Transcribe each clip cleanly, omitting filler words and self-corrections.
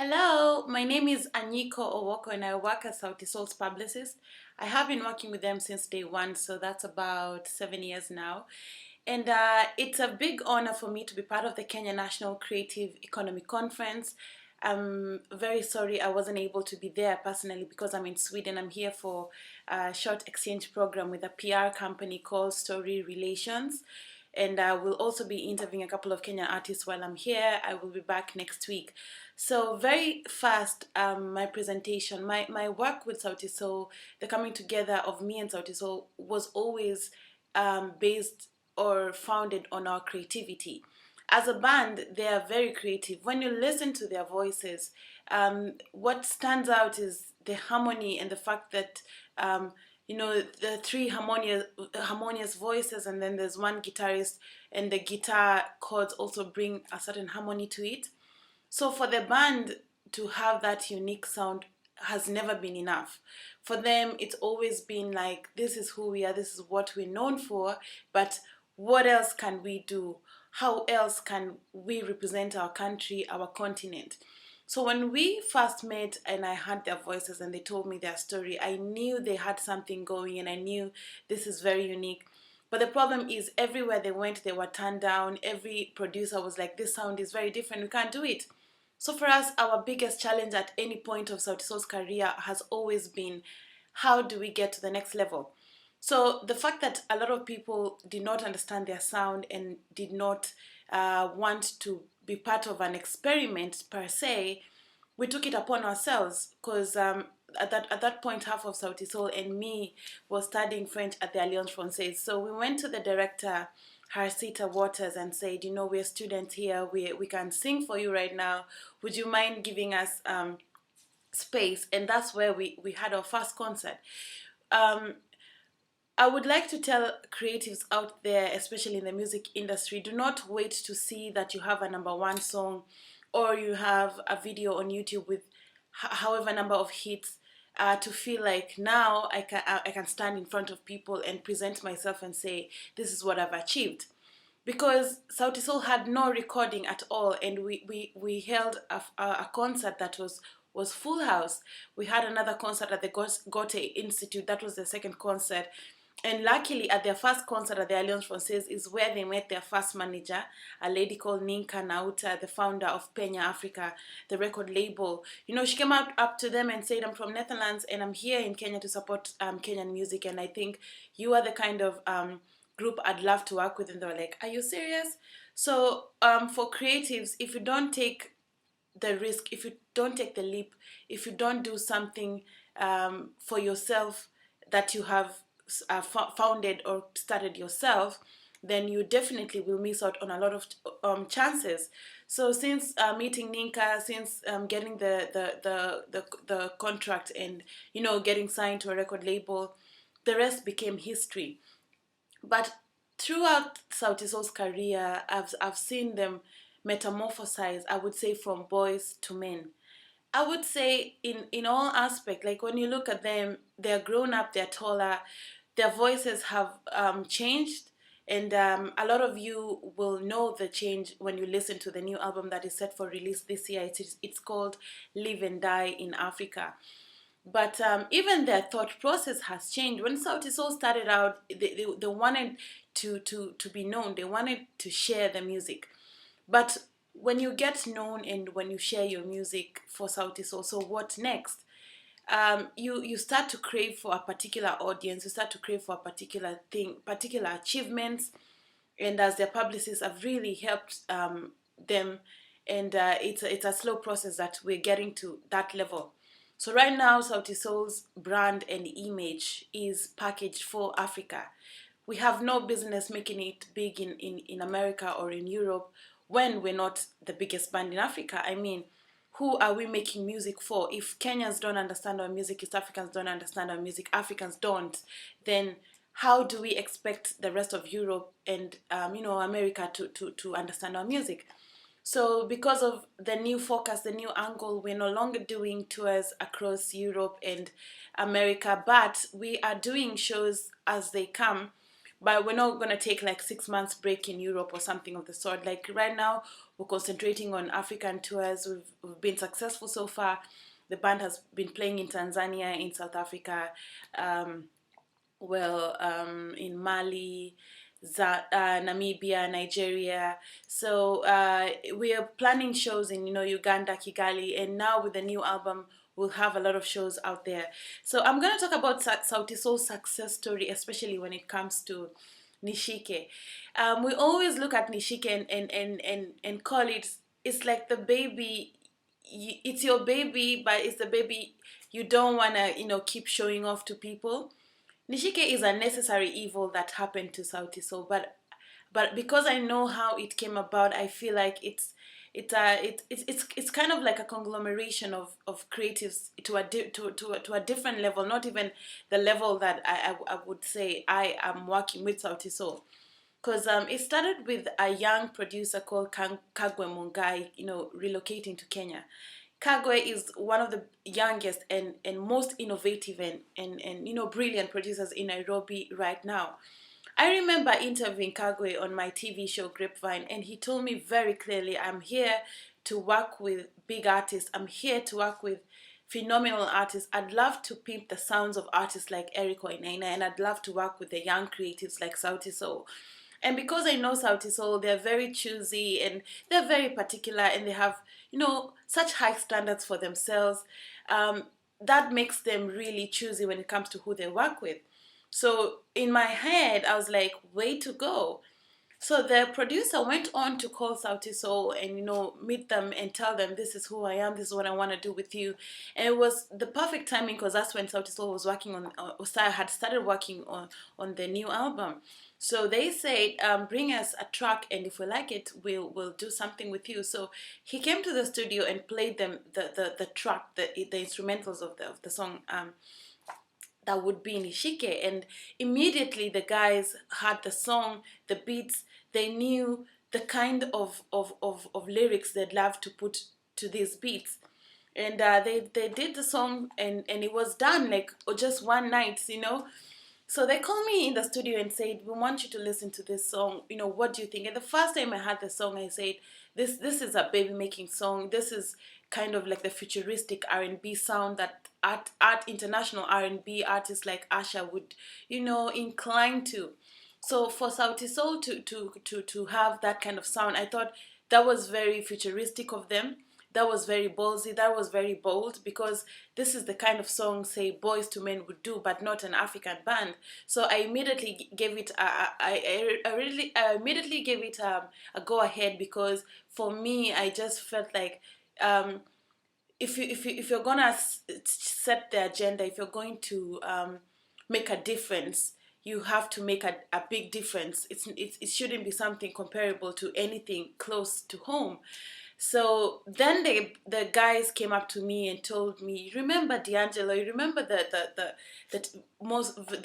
Hello, my name is Anyiko Owoko and I work as Sauti Sol's publicist. I have been working with them since day one, so that's about 7 years now. And it's a big honor for me to be part of the Kenya National Creative Economy Conference. I'm very sorry I wasn't able to be there personally because I'm in Sweden. I'm here for a short exchange program with a PR company called Story Relations. And I will also be interviewing a couple of Kenyan artists while I'm here. I will be back next week. So very fast, my presentation, my work with Sauti Sol, the coming together of me and Sauti Sol was always based or founded on our creativity. As a band, they are very creative. When you listen to their voices, what stands out is the harmony and the fact that the three harmonious voices, and then there's one guitarist, and the guitar chords also bring a certain harmony to it. So for the band to have that unique sound has never been enough. For them, it's always been like, this is who we are, this is what we're known for, but what else can we do? How else can we represent our country, our continent? So when we first met and I heard their voices and they told me their story, I knew they had something going and I knew this is very unique. But the problem is everywhere they went, they were turned down. Every producer was like, this sound is very different, we can't do it. So for us, our biggest challenge at any point of Sauti Sol's career has always been, how do we get to the next level? So the fact that a lot of people did not understand their sound and did not want to be part of an experiment per se, we took it upon ourselves because at that point, half of Sauti Sol and me was studying French at the Alliance Française. So we went to the director, Harsita Waters, and said, we're students here, we can sing for you right now. Would you mind giving us space? And that's where we had our first concert. I would like to tell creatives out there, especially in the music industry, do not wait to see that you have a number one song or you have a video on YouTube with however number of hits to feel like now I can stand in front of people and present myself and say, this is what I've achieved. Because Sauti Sol had no recording at all, and we held a concert that was full house. We had another concert at the Gote Institute. That was the second concert. And luckily, at their first concert at the Alliance Française is where they met their first manager, a lady called Ninka Nauta, the founder of Penya Africa, the record label. She came up to them and said, I'm from Netherlands and I'm here in Kenya to support Kenyan music. And I think you are the kind of group I'd love to work with. And they were like, are you serious? So for creatives, if you don't take the risk, if you don't take the leap, if you don't do something for yourself that you have founded or started yourself, then you definitely will miss out on a lot of chances. So since meeting Ninka, since getting the contract and getting signed to a record label, the rest became history. But throughout Sauti Sol's career, I've seen them metamorphosize, I would say, from boys to men. I would say in all aspects, like when you look at them, they're grown up, they're taller, their voices have changed, and a lot of you will know the change when you listen to the new album that is set for release this year. It's called Live and Die in Africa. But even their thought process has changed. When Sauti Sol started out, they wanted to be known. They wanted to share the music. But when you get known and when you share your music for Sauti Sol, so what next? You start to crave for a particular audience, you start to crave for a particular thing, particular achievements, and as their publicists, I've really helped them, and it's a slow process that we're getting to that level. So right now, Sauti Sol's brand and image is packaged for Africa. We have no business making it big in America or in Europe when we're not the biggest band in Africa. I mean, who are we making music for? If Kenyans don't understand our music, East Africans don't understand our music, Africans don't, then how do we expect the rest of Europe and America to understand our music? So because of the new focus, the new angle, we're no longer doing tours across Europe and America, but we are doing shows as they come. but we're not gonna take like 6 months break in Europe or something of the sort. Like right now, we're concentrating on African tours. We've been successful so far. The band has been playing in Tanzania, in South Africa, in Mali, Namibia, Nigeria. So we are planning shows in Uganda, Kigali, and now with the new album, we'll have a lot of shows out there. So I'm going to talk about Sauti Sol's success story, especially when it comes to Nishike. We always look at Nishike and call it, it's like the baby, it's your baby, but it's the baby you don't want to, keep showing off to people. Nishike is a necessary evil that happened to Sauti Sol, but because I know how it came about, I feel like it's kind of like a conglomeration of creatives to a different level, not even the level that I would say I am working with Sauti Sol. Because it started with a young producer called Kagwe Mungai, relocating to Kenya. Kagwe is one of the youngest and most innovative and brilliant producers in Nairobi right now. I remember interviewing Kagwe on my TV show Grapevine, and he told me very clearly, I'm here to work with big artists. I'm here to work with phenomenal artists. I'd love to pimp the sounds of artists like Anyiko and Naina, and I'd love to work with the young creatives like Sauti Sol. And because I know Sauti Sol, they're very choosy and they're very particular, and they have, such high standards for themselves. That makes them really choosy when it comes to who they work with. So in my head, I was like, way to go. So the producer went on to call Sauti Sol and meet them and tell them, this is who I am, this is what I want to do with you. And it was the perfect timing because that's when Sauti Sol was working had started working on the new album. So they said, bring us a track, and if we like it, we'll do something with you. So he came to the studio and played them the track, the instrumentals of the song. That would be Nishike, and immediately the guys had the song, the beats. They knew the kind of lyrics they'd love to put to these beats, and they did the song, and it was done like just one night, So they called me in the studio and said, we want you to listen to this song. What do you think? And the first time I heard the song, I said, this is a baby making song. This is kind of like the futuristic R&B sound that international R&B artists like Asha would, incline to. So for Sauti Sol to have that kind of sound, I thought that was very futuristic of them. That was very ballsy. That was very bold, because this is the kind of song, say, Boys to Men would do, but not an African band. So I immediately gave it I immediately gave it a go ahead, because for me, I just felt like if you're gonna set the agenda, if you're going to make a difference, you have to make a big difference. It shouldn't be something comparable to anything close to home. So then the guys came up to me and told me, remember D'Angelo, you remember the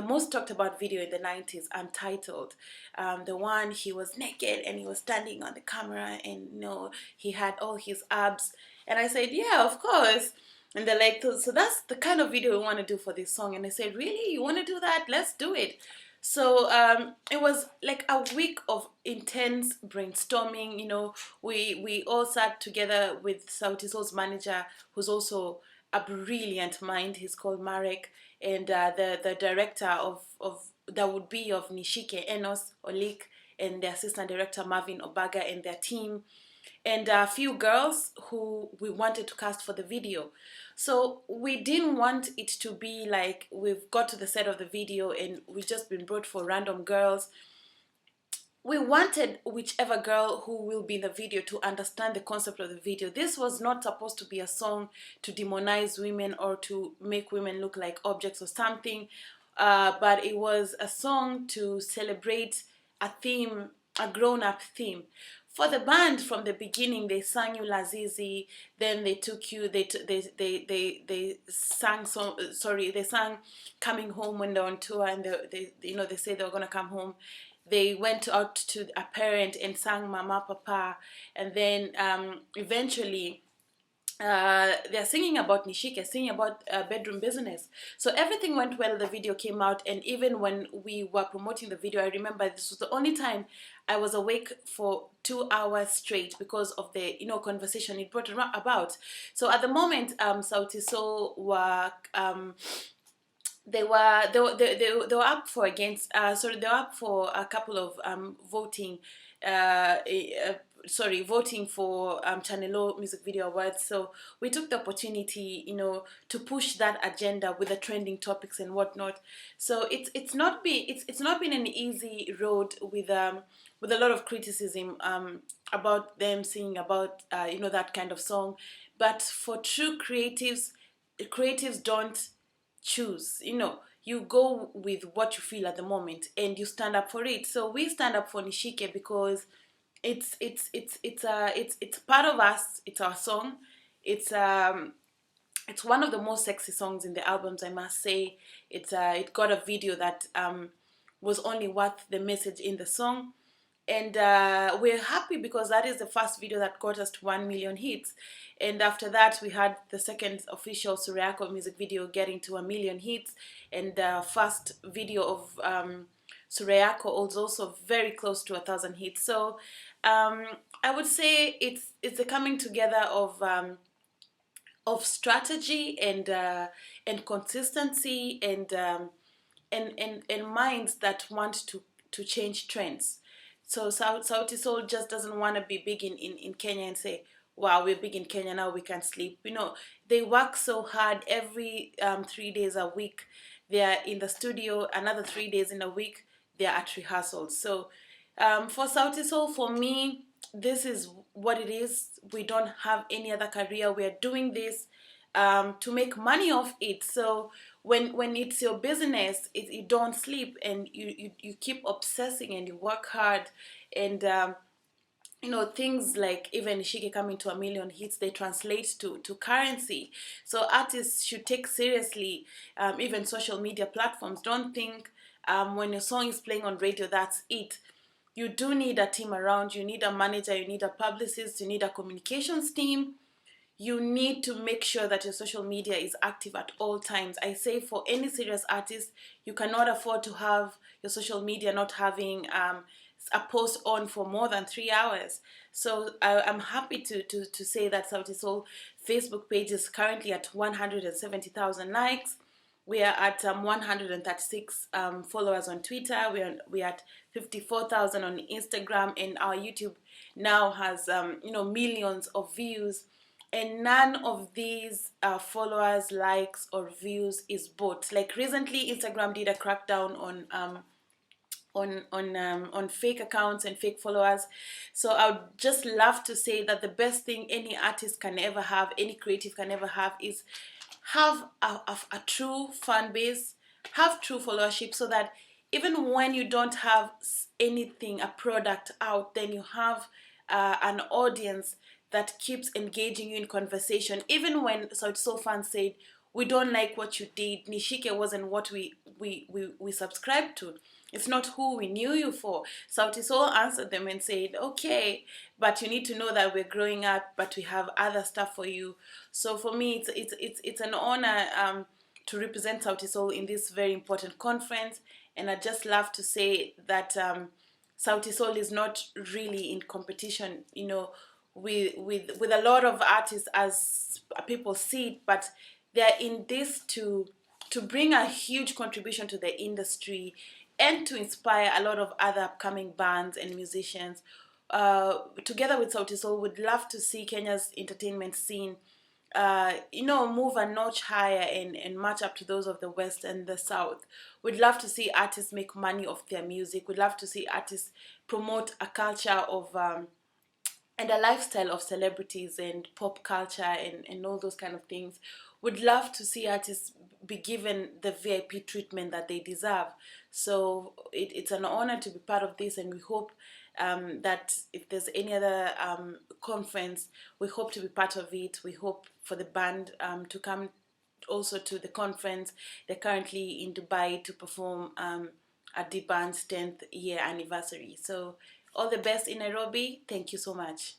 most talked about video in the 90s, Untitled, the one he was naked and he was standing on the camera and he had all his abs. And I said, yeah, of course. And they're like, so that's the kind of video we want to do for this song. And I said, really? You want to do that? Let's do it. So it was like a week of intense brainstorming. We all sat together with Sauti Sol's manager, who's also a brilliant mind. He's called Marek, and the director of that would be of Nishike, Enos Olik, and the assistant director Marvin Obaga, and their team, and a few girls who we wanted to cast for the video. So we didn't want it to be like we've got to the set of the video and we've just been brought for random girls. We wanted whichever girl who will be in the video to understand the concept of the video. This was not supposed to be a song to demonize women or to make women look like objects or something, but it was a song to celebrate a theme, a grown-up theme. For the band, from the beginning, they sang you Lazizi. Then they took you. They sang They sang Coming Home when they're on tour, and they said they were gonna come home. They went out to a parent and sang Mama Papa, and then eventually they're singing about Nishike, singing about bedroom business. So everything went well. The video came out, and even when we were promoting the video, I remember this was the only time I was awake for 2 hours straight because of the conversation it brought about. So at the moment, Sauti Sol were they were up for against sorry, they were up for a couple of voting voting for Channel O Music Video Awards. So we took the opportunity, to push that agenda with the trending topics and whatnot. So it's not been an easy road with a lot of criticism about them singing about that kind of song. But for true creatives don't choose. You go with what you feel at the moment and you stand up for it. So we stand up for Nishike because it's part of us. It's our song. It's one of the most sexy songs in the albums, I must say. It got a video that was only worth the message in the song. And we're happy because that is the first video that got us to 1 million hits. And after that, we had the second official Suryako music video getting to 1 million hits. And the first video of Suryako was also very close to 1,000 hits. So I would say it's a coming together of strategy and consistency and minds that want to change trends. So Sauti Sol just doesn't want to be big in Kenya and say, wow, we're big in Kenya now, we can't sleep. They work so hard every 3 days a week. They're in the studio, another 3 days in a week, they're at rehearsals. So for Sauti Sol, for me, this is what it is. We don't have any other career. We're doing this to make money off it. So when it's your business, you don't sleep and you keep obsessing and you work hard. And things like even Nishike coming to 1 million hits, they translate to currency. So artists should take seriously even social media platforms. Don't think when your song is playing on radio, that's it. You do need a team around. You need a manager, you need a publicist, you need a communications team. You need to make sure that your social media is active at all times. I say for any serious artist, you cannot afford to have your social media not having a post on for more than 3 hours. So I'm happy to say that Sauti Sol Facebook page is currently at 170,000 likes. We are at 136 followers on Twitter. We're at 54,000 on Instagram, and our YouTube now has millions of views. And none of these followers, likes, or views is bought. Like recently, Instagram did a crackdown on fake accounts and fake followers. So I would just love to say that the best thing any artist can ever have, any creative can ever have, is have a true fan base, have true followership, so that even when you don't have anything, a product out, then you have an audience that keeps engaging you in conversation. Even when Sauti Sol fans said, we don't like what you did, Nishike wasn't what we subscribed to, it's not who we knew you for. Sauti Sol answered them and said, okay, but you need to know that we're growing up, but we have other stuff for you. So for me, it's an honor to represent Sauti Sol in this very important conference. And I just love to say that Sauti Sol is not really in competition, with a lot of artists as people see it, but they're in this to bring a huge contribution to the industry and to inspire a lot of other upcoming bands and musicians. Together with Sauti Sol, would love to see Kenya's entertainment scene move a notch higher and match up to those of the West and the South. We'd love to see artists make money off their music. We'd love to see artists promote a culture of and a lifestyle of celebrities and pop culture and all those kind of things. Would love to see artists be given the VIP treatment that they deserve. So it's an honor to be part of this, and we hope that if there's any other conference, we hope to be part of it. We hope for the band to come also to the conference. They're currently in Dubai to perform at the band's 10th year anniversary. So all the best in Nairobi. Thank you so much.